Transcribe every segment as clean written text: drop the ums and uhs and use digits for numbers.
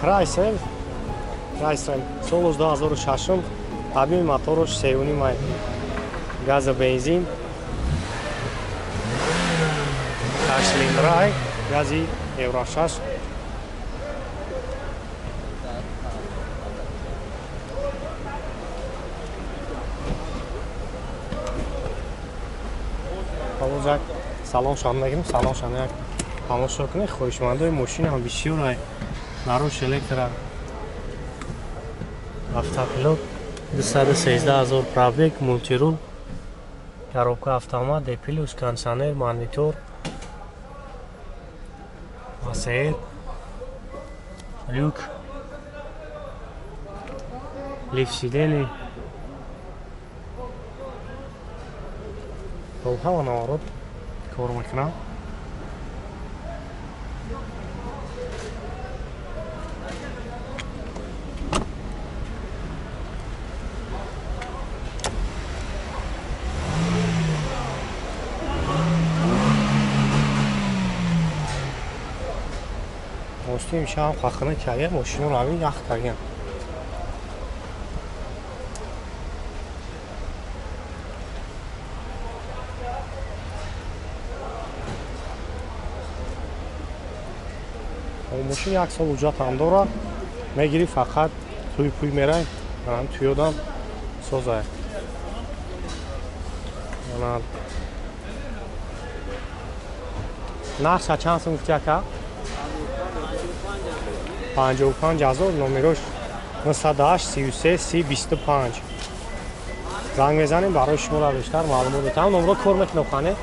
Крайсел сол 2006 объеми мотораш 3,5 май. Газа бензин 8 литрай, гази евро 6. Ҳозир салон шон мегирем, салон шон як тамошо кунед. Хоҳишмандои мошина ҳам бисёр нарош электро автопилот 213 000 пробег, мультирул, коробка автомат, D+, кондиционер, монитор, масаид, люк, лифт сидений. ҳава наворот кор мекунам. Остим шам хахна кая машину равин ях каган. Машин як сол уҷат ҳам дора. Мегири фақат туй мерай. Манам туёдам созай. Манам нақша чанд сум гуфтяка? 55,000 номерош 98 33 30 25. занг мезанем барои шуморо бештар маълумот додам. номеро кор мекунам хане.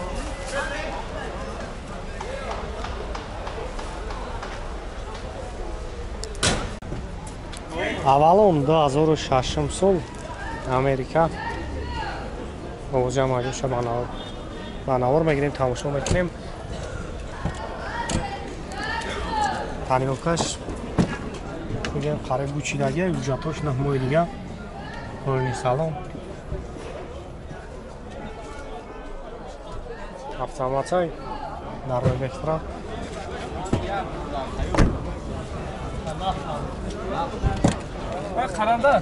аввалон 2006 сол Америка. овоҷам аҷоша ба навор мегирем, тамошо мекунем. таниёкаш мегӯям қариб гучидагия ҳуҷҷатош наҳмои дига. поёни салон автоматсай дар электро қаранда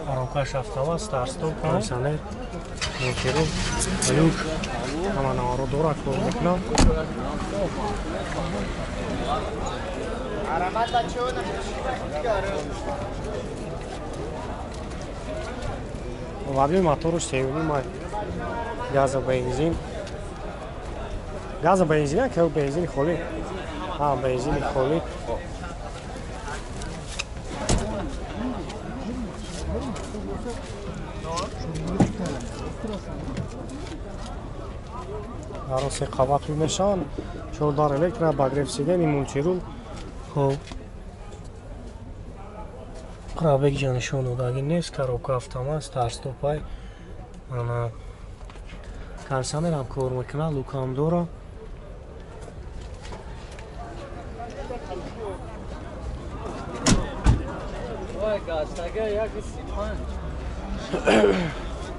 коробкаш автомат, старт-стоп, кондиционер, мультирул, люк, ҳама наворот дора, кор мекунам. объеми мотораш 3,5 май. газа бензин. газа бензин ки бензини холӣ. Бензини холӣ. ароси қабат мешаванд. 14 электро, багрев сидени, мультирул. хоб пробег ҷа нишон додагӣ нест. коробка автомат, старт-стопай. ана кондиционерам кор мекунад, лукам дора.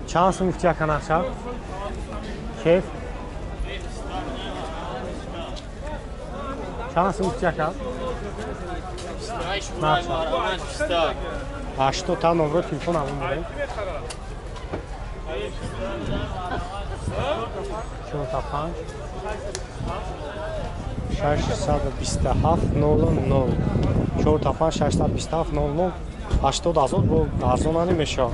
чанд сум гуфти яка нақша? кеф? чанд сум гуфти яка? нақша 80 та номеро телефон ҳамон бурем. 45 627 00 45 627 00 80,000 бо арзонани мешавад.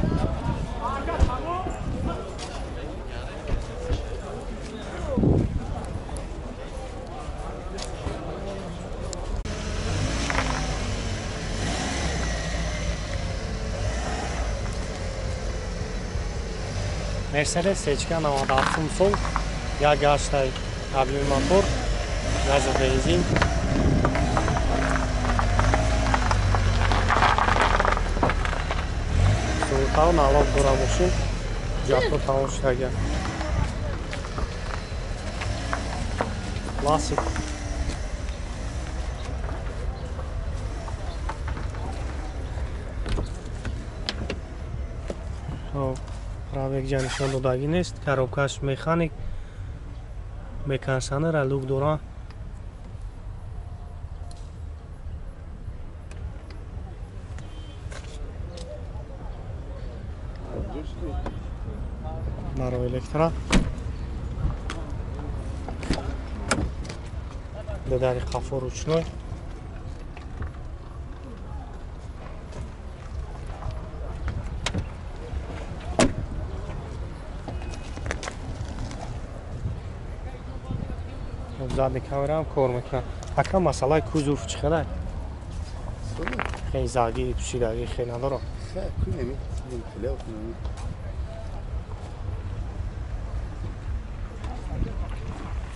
Mercedes C-ка 97 сол, як гаштай объеми мотор, газа бензин. Султан налог дора мошин, ҷатро тамошогия. Классик. пробег ҷа нишон додагӣ нест. коробкаш механик, Mekansiyonera luk doran. Baro elektra. Дадari қафо ручной. задни камера ҳам кор мекунад. Ака масъалаи кузов чӣ қадар? Хеле зарги пӯшидаги хеле надорад.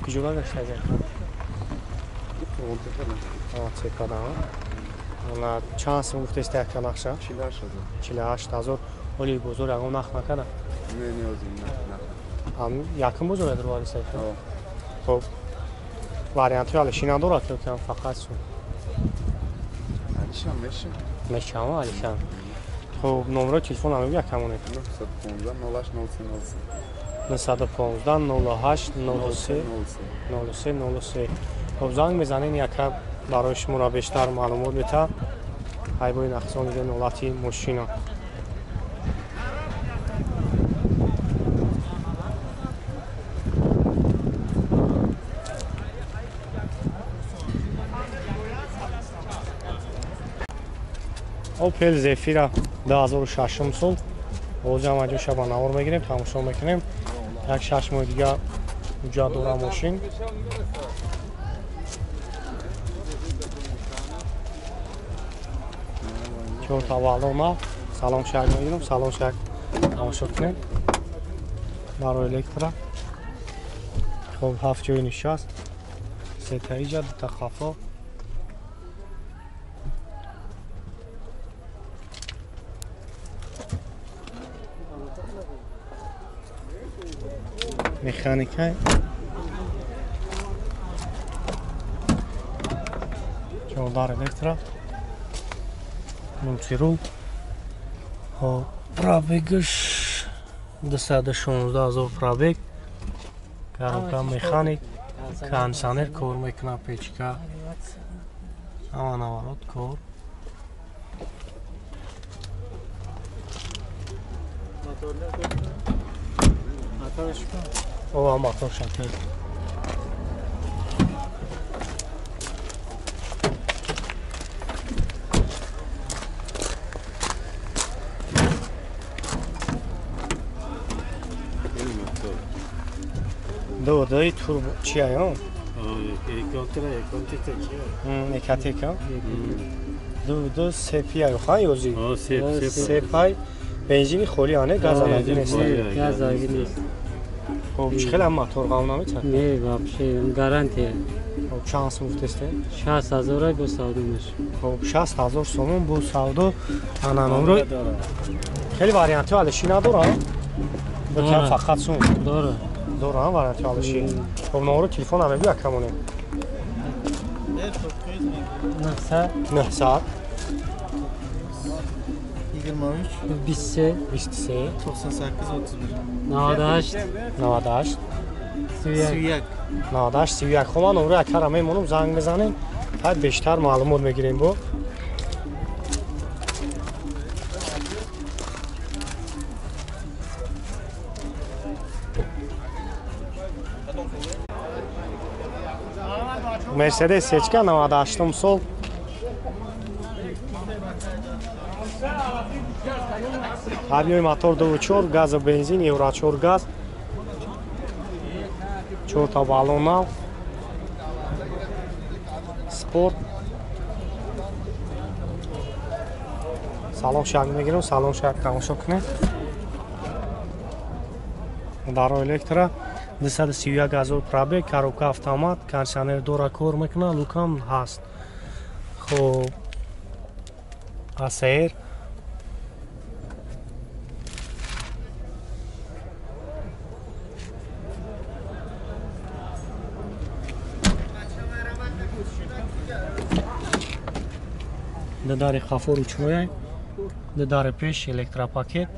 куҷода гаштаги? Цепадан. Она чанд сум гуфтест яка нақша? 48000. Оли бозор ягон нақ накарда? Не, неозим нақ. Ам якм бозор адр вали сайф. Хоб. Варианти али шина дорад ки кам фақат сум. Алишан мешин. Мешам Алишан. Хоб номер телефон ам якамоне. 915 08 03 хоб занг мезанин яка барои шуморо бештар маълумот бета айбои нақсониди ҳолати мошина. Opel Zafira 2006 сол ҳозир ҳам ҷоша ба навор мегирем, тамошо мекунем. Як 6 моҳи дига ҷо дора мошин. چهار تا بالونه سلام شهر میگیرم سلام شهر تماشا کنیم برای الکترا خب 7 جای نشست 3 تا ایجاد 2 تا خفا مکانیکای جوندار الکترا Мунтирул. Пробегш 216,000 пробег. Коробка механик. Кондиционер кор мекунад, печка. Ҳама наворот кор. Моторш ко? О, мотор шакл. Doi turbo ce ai, nu? Ecateca. Doi sepi ai, hai ozi. Sepai benzini xoli ane gaz alagin est. Gaz alagin est. Xop chkhela motor qavnamita? Ne, вообще гарантия. Xop chans mufteste? 60000 bu savdomish. Xop 60000 so'm bu savdo ana nomro. Xeli varianti hali shina dora. Bu kam faqat so'm. Dora. Dora varianti hali shi. Xop nomro telefon ham bu akamone. Nahsa 23 23 98 31 98 Suyak. 98 خب من نمره اکرم میمونم زنگ بزنیم بعد بیشتر معلومات میگیریم با مرسدس سچکا 98 سال Авиои мотор 2.4 газ و бензин евро 4 газ 4 та баллон спорт салон шаг мегирем салон шаг тамошо кунед даро электро 231,000 пробег коробка автомат кондиционер дора кор мекунад лукам ҳаст хоб асер Додари хафо ручной, додари пеш электропакет.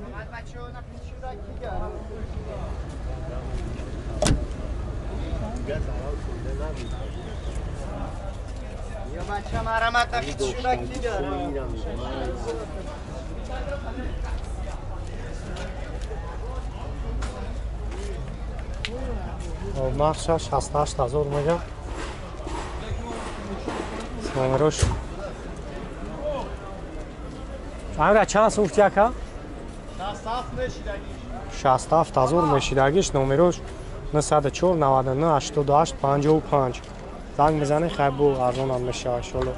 Махша 68,000 میگه نمرش امیر چند سوفت یکا 67,000 میشیدگیش نمرش 904 99 88 55 زنگ میزنی خیلی بو ارزون هم میشه انشالله